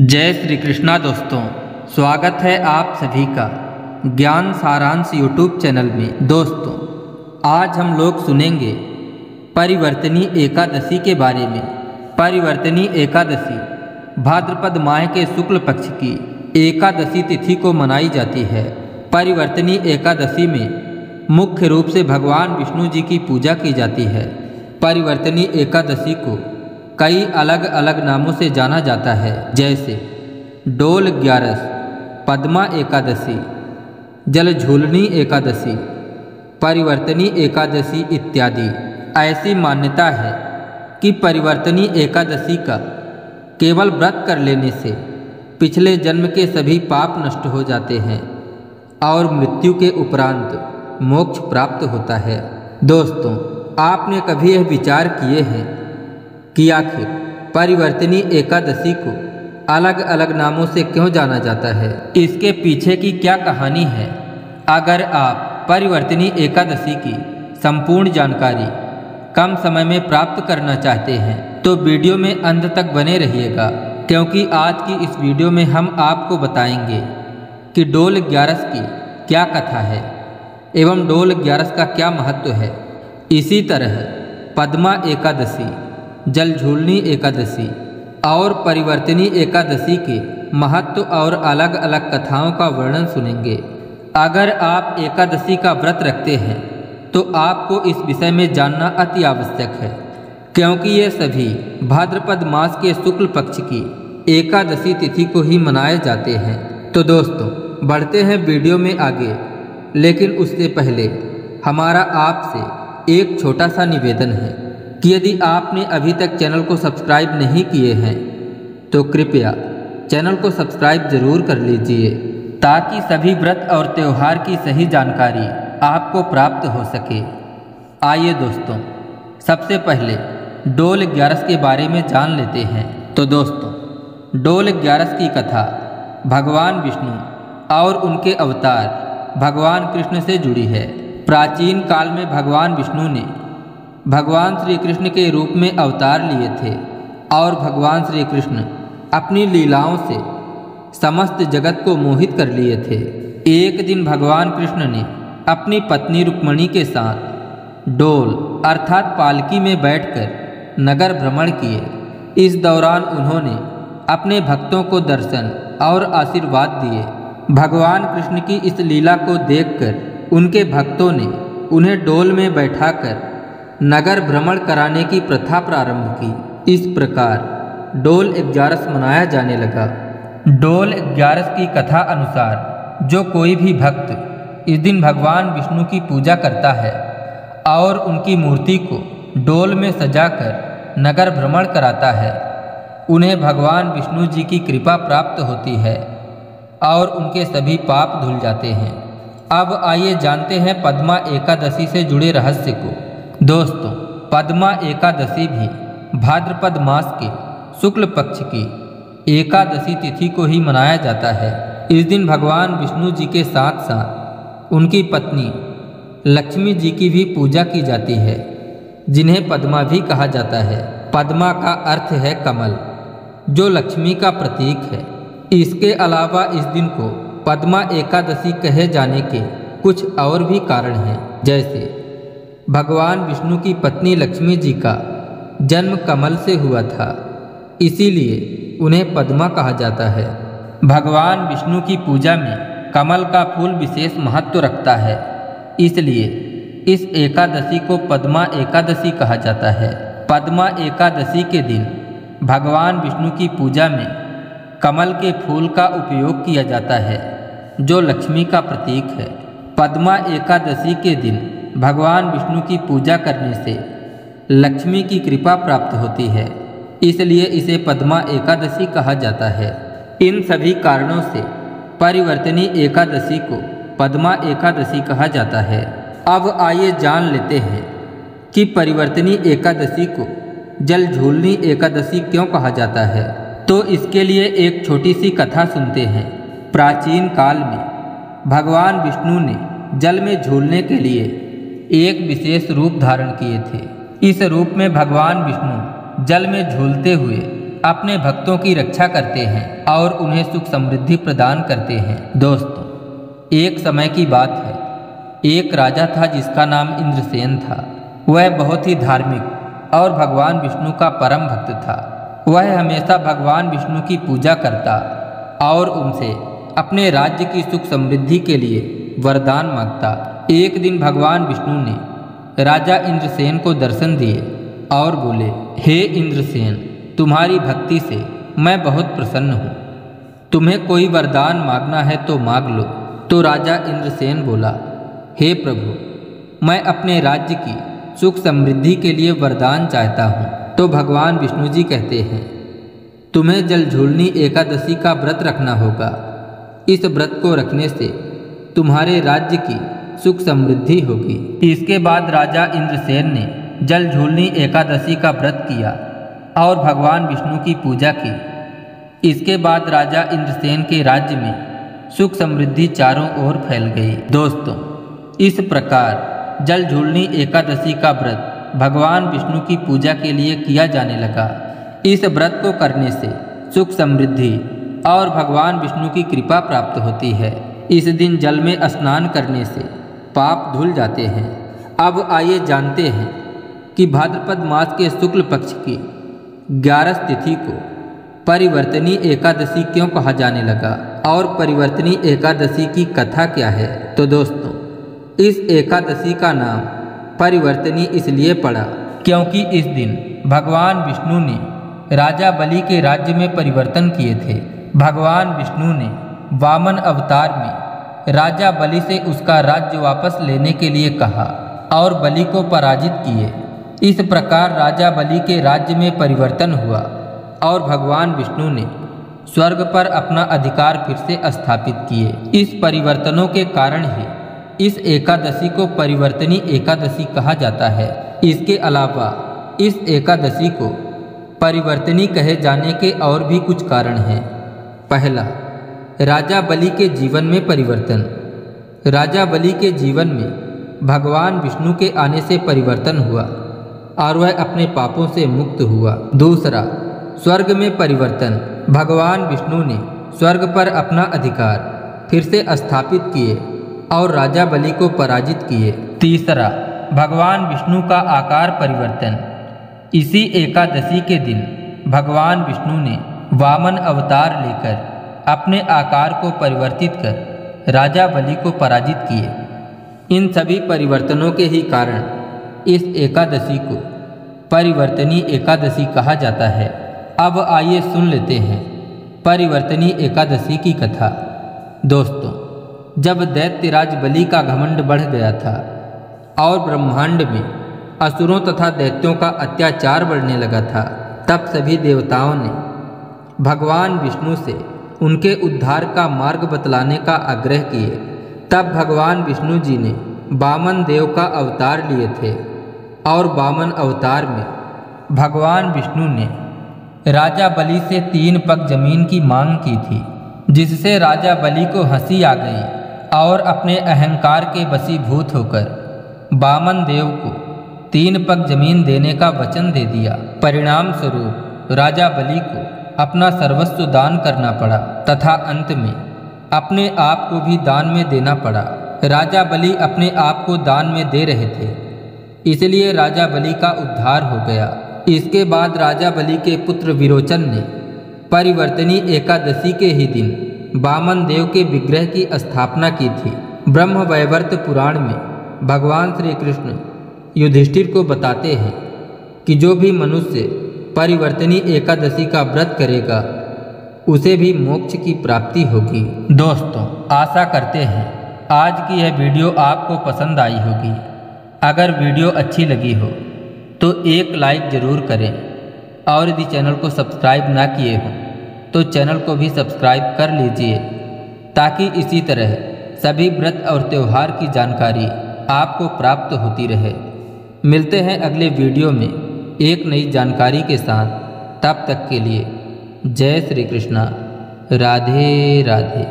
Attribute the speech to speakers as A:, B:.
A: जय श्री कृष्णा दोस्तों, स्वागत है आप सभी का ज्ञान सारांश यूट्यूब चैनल में। दोस्तों, आज हम लोग सुनेंगे परिवर्तनी एकादशी के बारे में। परिवर्तनी एकादशी भाद्रपद माह के शुक्ल पक्ष की एकादशी तिथि को मनाई जाती है। परिवर्तनी एकादशी में मुख्य रूप से भगवान विष्णु जी की पूजा की जाती है। परिवर्तनी एकादशी को कई अलग अलग नामों से जाना जाता है, जैसे डोल ग्यारस, पद्मा एकादशी, जलझूलनी एकादशी, परिवर्तनी एकादशी इत्यादि। ऐसी मान्यता है कि परिवर्तनी एकादशी का केवल व्रत कर लेने से पिछले जन्म के सभी पाप नष्ट हो जाते हैं और मृत्यु के उपरांत मोक्ष प्राप्त होता है। दोस्तों, आपने कभी यह विचार किए हैं कि आखिर परिवर्तनी एकादशी को अलग अलग नामों से क्यों जाना जाता है? इसके पीछे की क्या कहानी है? अगर आप परिवर्तनी एकादशी की संपूर्ण जानकारी कम समय में प्राप्त करना चाहते हैं तो वीडियो में अंत तक बने रहिएगा, क्योंकि आज की इस वीडियो में हम आपको बताएंगे कि डोल ग्यारस की क्या कथा है एवं डोल ग्यारस का क्या महत्व है। इसी तरह पद्मा एकादशी, जलझूलनी एकादशी और परिवर्तनी एकादशी के महत्व और अलग अलग कथाओं का वर्णन सुनेंगे। अगर आप एकादशी का व्रत रखते हैं तो आपको इस विषय में जानना अति आवश्यक है, क्योंकि ये सभी भाद्रपद मास के शुक्ल पक्ष की एकादशी तिथि को ही मनाए जाते हैं। तो दोस्तों, बढ़ते हैं वीडियो में आगे, लेकिन उससे पहले हमारा आपसे एक छोटा सा निवेदन है कि यदि आपने अभी तक चैनल को सब्सक्राइब नहीं किए हैं तो कृपया चैनल को सब्सक्राइब जरूर कर लीजिए, ताकि सभी व्रत और त्यौहार की सही जानकारी आपको प्राप्त हो सके। आइए दोस्तों, सबसे पहले डोल ग्यारस के बारे में जान लेते हैं। तो दोस्तों, डोल ग्यारस की कथा भगवान विष्णु और उनके अवतार भगवान कृष्ण से जुड़ी है। प्राचीन काल में भगवान विष्णु ने भगवान श्री कृष्ण के रूप में अवतार लिए थे और भगवान श्री कृष्ण अपनी लीलाओं से समस्त जगत को मोहित कर लिए थे। एक दिन भगवान कृष्ण ने अपनी पत्नी रुक्मिणी के साथ डोल अर्थात पालकी में बैठकर नगर भ्रमण किए। इस दौरान उन्होंने अपने भक्तों को दर्शन और आशीर्वाद दिए। भगवान कृष्ण की इस लीला को देखकर उनके भक्तों ने उन्हें डोल में बैठाकर नगर भ्रमण कराने की प्रथा प्रारंभ की। इस प्रकार डोल ग्यारस मनाया जाने लगा। डोल ग्यारस की कथा अनुसार जो कोई भी भक्त इस दिन भगवान विष्णु की पूजा करता है और उनकी मूर्ति को डोल में सजाकर नगर भ्रमण कराता है, उन्हें भगवान विष्णु जी की कृपा प्राप्त होती है और उनके सभी पाप धुल जाते हैं। अब आइए जानते हैं पद्मा एकादशी से जुड़े रहस्य को। दोस्तों, पद्मा एकादशी भी भाद्रपद मास के शुक्ल पक्ष की एकादशी तिथि को ही मनाया जाता है। इस दिन भगवान विष्णु जी के साथ साथ उनकी पत्नी लक्ष्मी जी की भी पूजा की जाती है, जिन्हें पद्मा भी कहा जाता है। पद्मा का अर्थ है कमल, जो लक्ष्मी का प्रतीक है। इसके अलावा इस दिन को पद्मा एकादशी कहे जाने के कुछ और भी कारण हैं, जैसे भगवान विष्णु की पत्नी लक्ष्मी जी का जन्म कमल से हुआ था, इसीलिए उन्हें पद्मा कहा जाता है। भगवान विष्णु की पूजा में कमल का फूल विशेष महत्व रखता है, इसलिए इस एकादशी को पद्मा एकादशी कहा जाता है। पद्मा एकादशी के दिन भगवान विष्णु की पूजा में कमल के फूल का उपयोग किया जाता है, जो लक्ष्मी का प्रतीक है। पद्मा एकादशी के दिन भगवान विष्णु की पूजा करने से लक्ष्मी की कृपा प्राप्त होती है, इसलिए इसे पद्मा एकादशी कहा जाता है। इन सभी कारणों से परिवर्तनी एकादशी को पद्मा एकादशी कहा जाता है। अब आइए जान लेते हैं कि परिवर्तनी एकादशी को जलझूलनी एकादशी क्यों कहा जाता है। तो इसके लिए एक छोटी सी कथा सुनते हैं। प्राचीन काल में भगवान विष्णु ने जल में झूलने के लिए एक विशेष रूप धारण किए थे। इस रूप में भगवान विष्णु जल में झूलते हुए अपने भक्तों की रक्षा करते हैं और उन्हें सुख समृद्धि प्रदान करते हैं। दोस्तों, एक समय की बात है, एक राजा था जिसका नाम इंद्रसेन था। वह बहुत ही धार्मिक और भगवान विष्णु का परम भक्त था। वह हमेशा भगवान विष्णु की पूजा करता और उनसे अपने राज्य की सुख समृद्धि के लिए वरदान मांगता। एक दिन भगवान विष्णु ने राजा इंद्रसेन को दर्शन दिए और बोले, हे इंद्रसेन, तुम्हारी भक्ति से मैं बहुत प्रसन्न हूँ। तुम्हें कोई वरदान मांगना है तो मांग लो। तो राजा इंद्रसेन बोला, हे प्रभु, मैं अपने राज्य की सुख समृद्धि के लिए वरदान चाहता हूँ। तो भगवान विष्णु जी कहते हैं, तुम्हें जलझूलनी एकादशी का व्रत रखना होगा। इस व्रत को रखने से तुम्हारे राज्य की सुख समृद्धि होगी। इसके बाद राजा इंद्रसेन ने जलझूलनी एकादशी का व्रत किया और भगवान विष्णु की पूजा की। इसके बाद राजा इंद्रसेन के राज्य में सुख समृद्धि चारों ओर फैल गई। दोस्तों, इस प्रकार जलझूलनी एकादशी का व्रत भगवान विष्णु की पूजा के लिए किया जाने लगा। इस व्रत को करने से सुख समृद्धि और भगवान विष्णु की कृपा प्राप्त होती है। इस दिन जल में स्नान करने से पाप धुल जाते हैं। अब आइए जानते हैं कि भाद्रपद मास के शुक्ल पक्ष की 11 तिथि को परिवर्तनी एकादशी क्यों कहा जाने लगा और परिवर्तनी एकादशी की कथा क्या है। तो दोस्तों, इस एकादशी का नाम परिवर्तनी इसलिए पड़ा क्योंकि इस दिन भगवान विष्णु ने राजा बलि के राज्य में परिवर्तन किए थे। भगवान विष्णु ने वामन अवतार में राजा बलि से उसका राज्य वापस लेने के लिए कहा और बलि को पराजित किए। इस प्रकार राजा बलि के राज्य में परिवर्तन हुआ और भगवान विष्णु ने स्वर्ग पर अपना अधिकार फिर से स्थापित किए। इस परिवर्तनों के कारण ही इस एकादशी को परिवर्तनी एकादशी कहा जाता है। इसके अलावा इस एकादशी को परिवर्तनी कहे जाने के और भी कुछ कारण हैं। पहला, राजा बलि के जीवन में परिवर्तन। राजा बलि के जीवन में भगवान विष्णु के आने से परिवर्तन हुआ और वह अपने पापों से मुक्त हुआ। दूसरा, स्वर्ग में परिवर्तन। भगवान विष्णु ने स्वर्ग पर अपना अधिकार फिर से स्थापित किए और राजा बलि को पराजित किए। तीसरा, भगवान विष्णु का आकार परिवर्तन। इसी एकादशी के दिन भगवान विष्णु ने वामन अवतार लेकर अपने आकार को परिवर्तित कर राजा बलि को पराजित किए। इन सभी परिवर्तनों के ही कारण इस एकादशी को परिवर्तनी एकादशी कहा जाता है। अब आइए सुन लेते हैं परिवर्तनी एकादशी की कथा। दोस्तों, जब दैत्यराज बलि का घमंड बढ़ गया था और ब्रह्मांड में असुरों तथा दैत्यों का अत्याचार बढ़ने लगा था, तब सभी देवताओं ने भगवान विष्णु से उनके उद्धार का मार्ग बतलाने का आग्रह किए। तब भगवान विष्णु जी ने वामन देव का अवतार लिए थे और वामन अवतार में भगवान विष्णु ने राजा बलि से 3 पग जमीन की मांग की थी, जिससे राजा बलि को हंसी आ गई और अपने अहंकार के वशीभूत होकर वामन देव को 3 पग जमीन देने का वचन दे दिया। परिणाम स्वरूप राजा बलि को अपना सर्वस्व दान करना पड़ा तथा अंत में अपने आप को भी दान में देना पड़ा। राजा बलि अपने आप को दान में दे रहे थे, इसलिए राजा बलि का उद्धार हो गया। इसके बाद राजा बलि के पुत्र विरोचन ने परिवर्तनी एकादशी के ही दिन वामन देव के विग्रह की स्थापना की थी। ब्रह्म वैवर्त पुराण में भगवान श्री कृष्ण युधिष्ठिर को बताते हैं कि जो भी मनुष्य परिवर्तनी एकादशी का व्रत करेगा उसे भी मोक्ष की प्राप्ति होगी। दोस्तों, आशा करते हैं आज की यह वीडियो आपको पसंद आई होगी। अगर वीडियो अच्छी लगी हो तो एक लाइक ज़रूर करें और यदि चैनल को सब्सक्राइब ना किए हो तो चैनल को भी सब्सक्राइब कर लीजिए, ताकि इसी तरह सभी व्रत और त्यौहार की जानकारी आपको प्राप्त होती रहे। मिलते हैं अगले वीडियो में एक नई जानकारी के साथ। तब तक के लिए जय श्री कृष्णा, राधे राधे।